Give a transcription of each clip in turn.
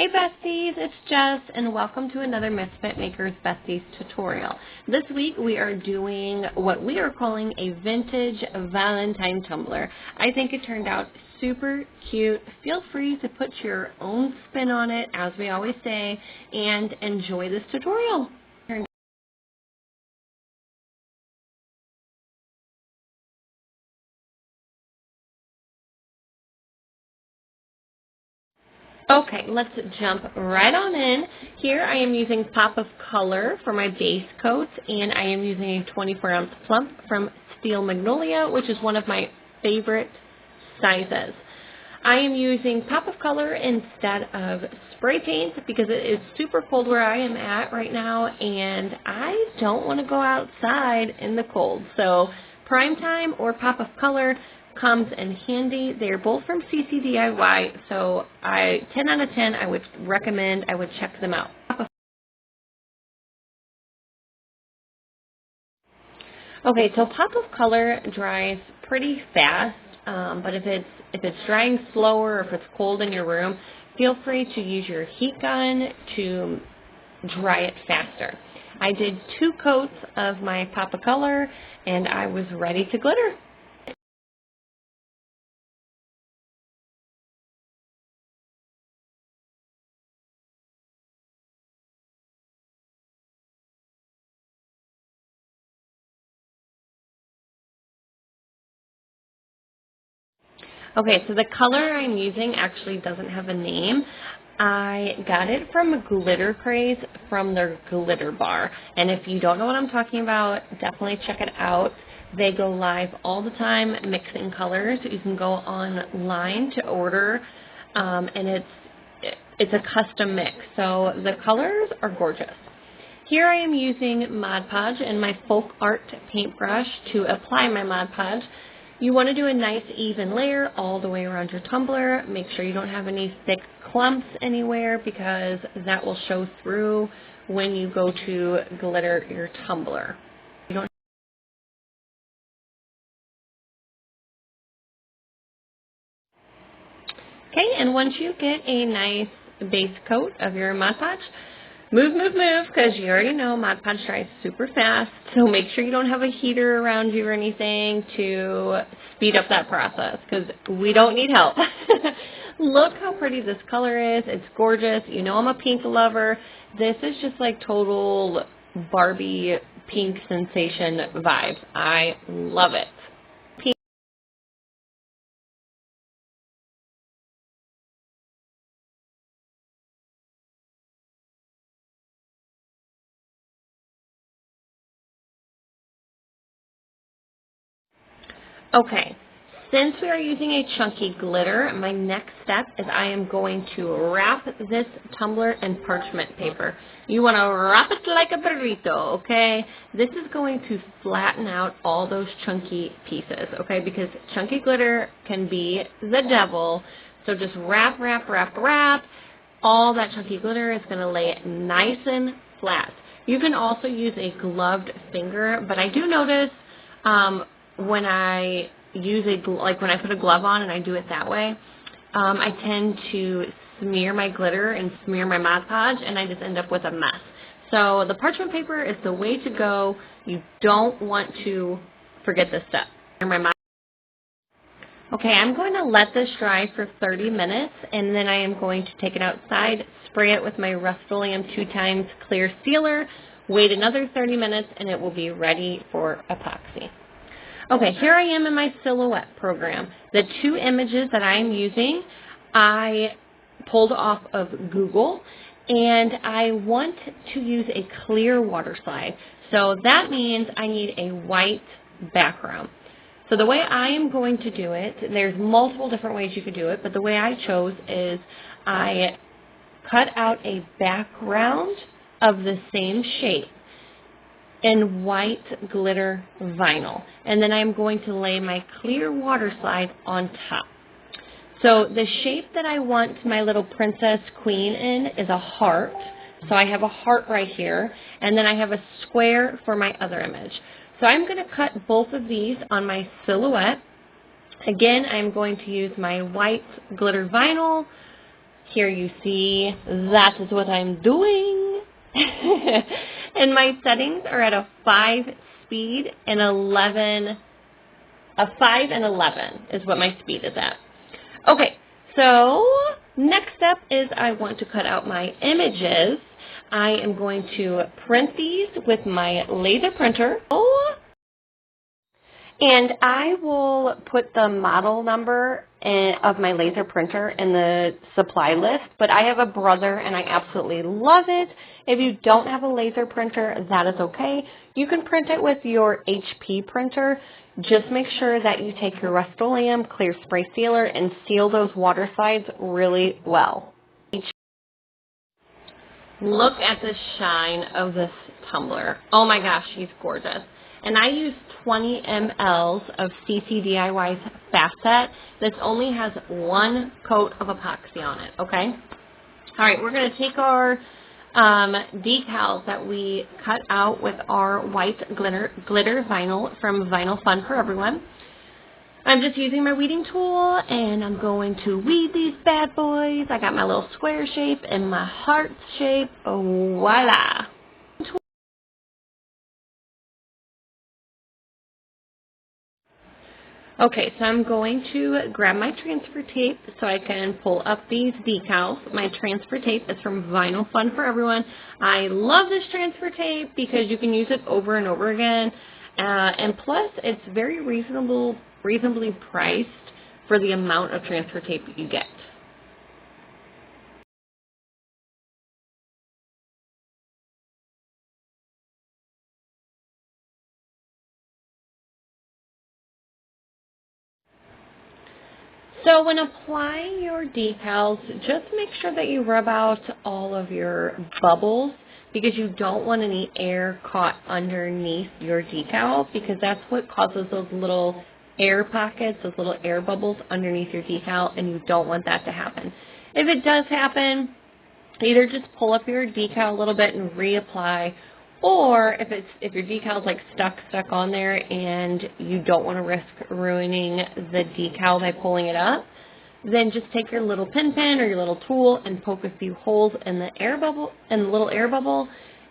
Hey besties, it's Jess and welcome to another Misfit Makers Besties tutorial. This week we are doing what we are calling a vintage Valentine tumbler. I think it turned out super cute. Feel free to put your own spin on it, as we always say, and enjoy this tutorial. Okay, let's jump right on in. Here I am using Pop of Color for my base coat, and I am using a 24-ounce Plump from Steel Magnolia, which is one of my favorite sizes. I am using Pop of Color instead of spray paint because it is super cold where I am at right now, and I don't want to go outside in the cold. So Prime Time or Pop of Color comes in handy. They're both from CCDIY, so 10 out of 10, I would recommend, I would check them out. Okay, so Pop of Color dries pretty fast, but if it's drying slower or if it's cold in your room, feel free to use your heat gun to dry it faster. I did 2 coats of my Pop of Color, and I was ready to glitter. Okay, so the color I'm using actually doesn't have a name. I got it from Glitter Craze from their glitter bar. And if you don't know what I'm talking about, definitely check it out. They go live all the time mixing colors. You can go online to order, and it's a custom mix. So the colors are gorgeous. Here I am using Mod Podge and my Folk Art paintbrush to apply my Mod Podge. You want to do a nice even layer all the way around your tumbler. Make sure you don't have any thick clumps anywhere because that will show through when you go to glitter your tumbler. Okay, and once you get a nice base coat of your Mod Podge, move, because you already know Mod Podge dries super fast, so make sure you don't have a heater around you or anything to speed up that process, because we don't need help. Look how pretty this color is. It's gorgeous. You know I'm a pink lover. This is just like total Barbie pink sensation vibes. I love it. Okay, since we are using a chunky glitter, my next step is I am going to wrap this tumbler in parchment paper. You want to wrap it like a burrito, okay? This is going to flatten out all those chunky pieces, okay? Because chunky glitter can be the devil. So just wrap. All that chunky glitter is going to lay it nice and flat. You can also use a gloved finger, but I do notice when I use when I put a glove on and I do it that way, I tend to smear my glitter and smear my Mod Podge, and I just end up with a mess. So the parchment paper is the way to go. You don't want to forget this step. Okay, I'm going to let this dry for 30 minutes, and then I am going to take it outside, spray it with my Rust-Oleum 2x clear sealer, wait another 30 minutes, and it will be ready for epoxy. Okay, here I am in my silhouette program. The 2 images that I'm using, I pulled off of Google, and I want to use a clear water slide. So that means I need a white background. So the way I am going to do it, there's multiple different ways you could do it, but the way I chose is I cut out a background of the same shape in white glitter vinyl. And then I'm going to lay my clear water slide on top. So the shape that I want my little princess queen in is a heart. So I have a heart right here, and then I have a square for my other image. So I'm going to cut both of these on my silhouette. Again, I'm going to use my white glitter vinyl Here you see, that is what I'm doing. And my settings are at a 5 speed and 11, a 5 and 11 is what my speed is at. Okay, so next step is I want to cut out my images. I am going to print these with my laser printer. And I will put the model number of my laser printer in the supply list, but I have a brother and I absolutely love it. If you don't have a laser printer, that is okay. You can print it with your HP printer. Just make sure that you take your Rust-Oleum clear spray sealer and seal those water slides really well. Look at the shine of this tumbler. Oh my gosh, she's gorgeous. And I use 20 mLs of CCDIY's Fast Set. This only has one coat of epoxy on it, okay? All right, we're going to take our decals that we cut out with our white glitter vinyl from Vinyl Fun for Everyone. I'm just using my weeding tool, and I'm going to weed these bad boys. I got my little square shape and my heart shape. Voila! Okay, so I'm going to grab my transfer tape so I can pull up these decals. My transfer tape is from Vinyl Fun for Everyone. I love this transfer tape because you can use it over and over again. And plus, it's very reasonably priced for the amount of transfer tape you get. So when applying your decals, just make sure that you rub out all of your bubbles because you don't want any air caught underneath your decal because that's what causes those little air pockets, those little air bubbles underneath your decal, and you don't want that to happen. If it does happen, either just pull up your decal a little bit and reapply, or if your decal is like stuck on there and you don't want to risk ruining the decal by pulling it up, then just take your little pen or your little tool and poke a few holes in the little air bubble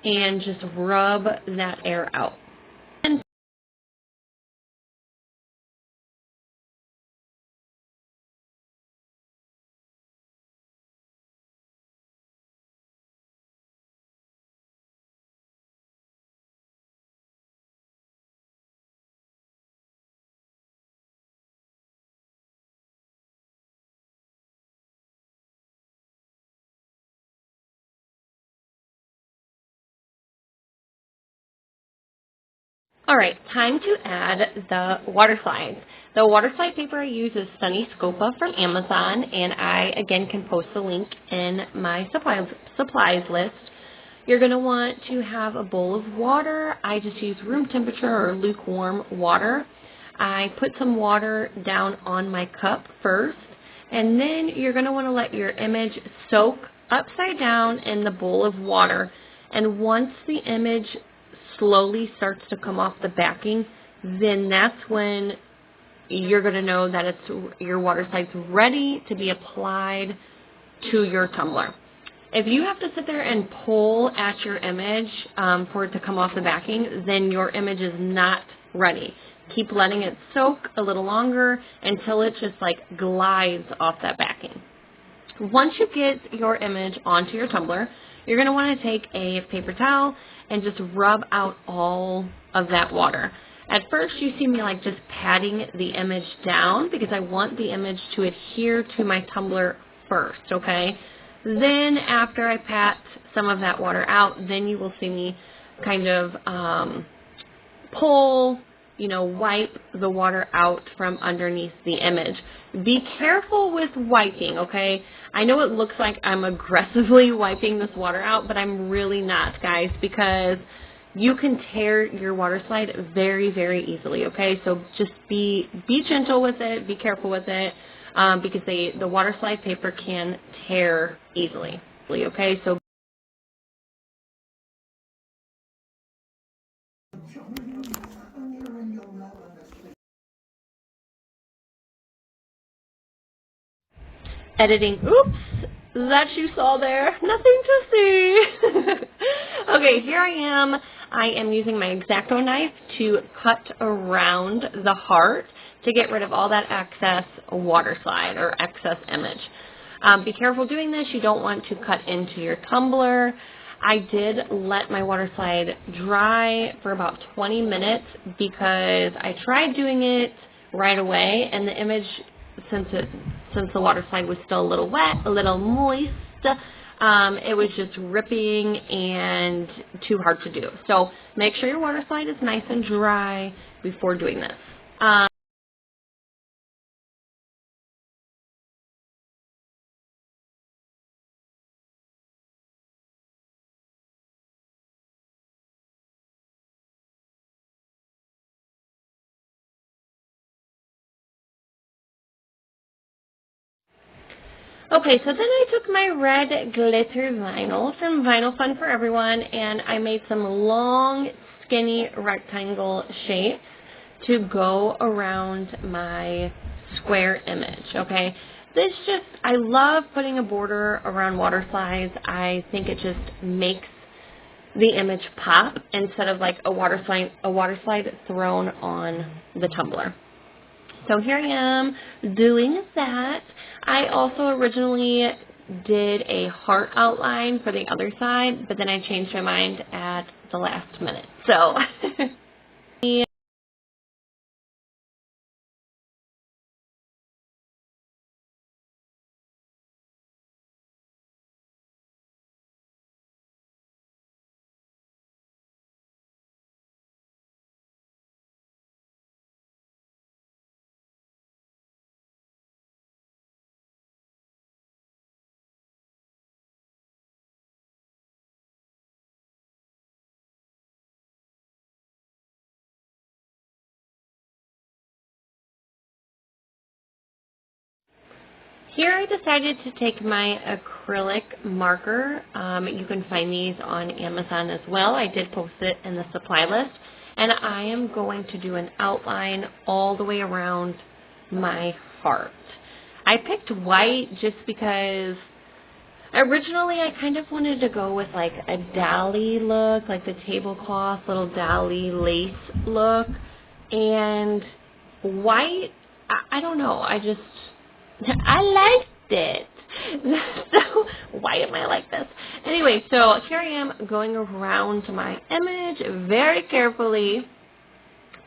and just rub that air out. All right, time to add the water slides. The water slide paper I use is Sunny Scopa from Amazon, and I, again, can post the link in my supplies list. You're going to want to have a bowl of water. I just use room temperature or lukewarm water. I put some water down on my cup first, and then you're going to want to let your image soak upside down in the bowl of water. And once the image slowly starts to come off the backing, then that's when you're going to know that your water slide's ready to be applied to your tumbler. If you have to sit there and pull at your image for it to come off the backing, then your image is not ready. Keep letting it soak a little longer until it just like glides off that backing. Once you get your image onto your tumbler, you're going to want to take a paper towel and just rub out all of that water. At first, you see me like just patting the image down because I want the image to adhere to my tumbler first, okay? Then after I pat some of that water out, then you will see me kind of pull, wipe the water out from underneath the image. Be careful with wiping, okay? I know it looks like I'm aggressively wiping this water out, but I'm really not, guys, because you can tear your water slide very, very easily, okay? So just be gentle with it, be careful with it, because the water slide paper can tear easily, okay? So editing, oops, that you saw there. Nothing to see. Okay, here I am. I am using my X-Acto knife to cut around the heart to get rid of all that excess water slide or excess image. Be careful doing this. You don't want to cut into your tumbler. I did let my water slide dry for about 20 minutes because I tried doing it right away, and the image, since the water slide was still a little wet, a little moist, it was just ripping and too hard to do. So make sure your water slide is nice and dry before doing this. Okay, so then I took my red glitter vinyl from Vinyl Fun for Everyone, and I made some long, skinny rectangle shapes to go around my square image, okay? I love putting a border around water slides. I think it just makes the image pop instead of like a water slide thrown on the tumbler. So here I am doing that. I also originally did a heart outline for the other side, but then I changed my mind at the last minute. So here I decided to take my acrylic marker. You can find these on Amazon as well. I did post it in the supply list. And I am going to do an outline all the way around my heart. I picked white just because originally I kind of wanted to go with like a dally look, like the tablecloth little dally lace look. And white, I don't know, I liked it. So why am I like this? Anyway, so here I am going around my image very carefully,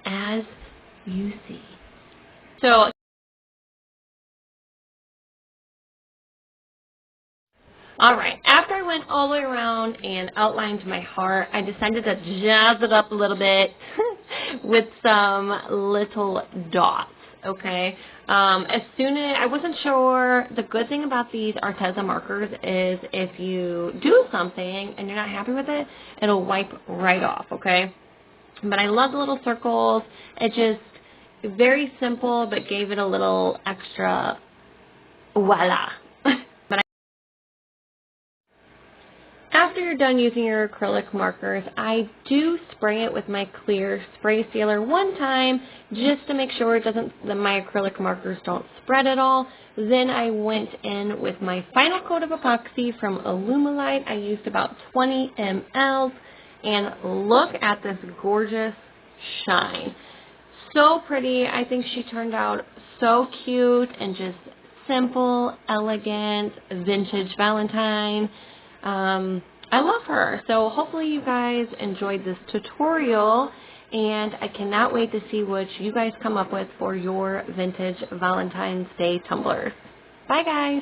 as you see. So alright, after I went all the way around and outlined my heart, I decided to jazz it up a little bit with some little dots, okay? I wasn't sure, the good thing about these Arteza markers is if you do something and you're not happy with it, it'll wipe right off, okay? But I love the little circles. It just, very simple, but gave it a little extra voila. But after you're done using your acrylic markers, I do spray it with my clear spray sealer one time just to make sure that my acrylic markers don't spread at all. Then I went in with my final coat of epoxy from Alumilite. I used about 20 ml, and look at this gorgeous shine. So pretty. I think she turned out so cute and just simple, elegant, vintage Valentine. I love her. So hopefully you guys enjoyed this tutorial, and I cannot wait to see what you guys come up with for your vintage Valentine's Day tumblers. Bye guys.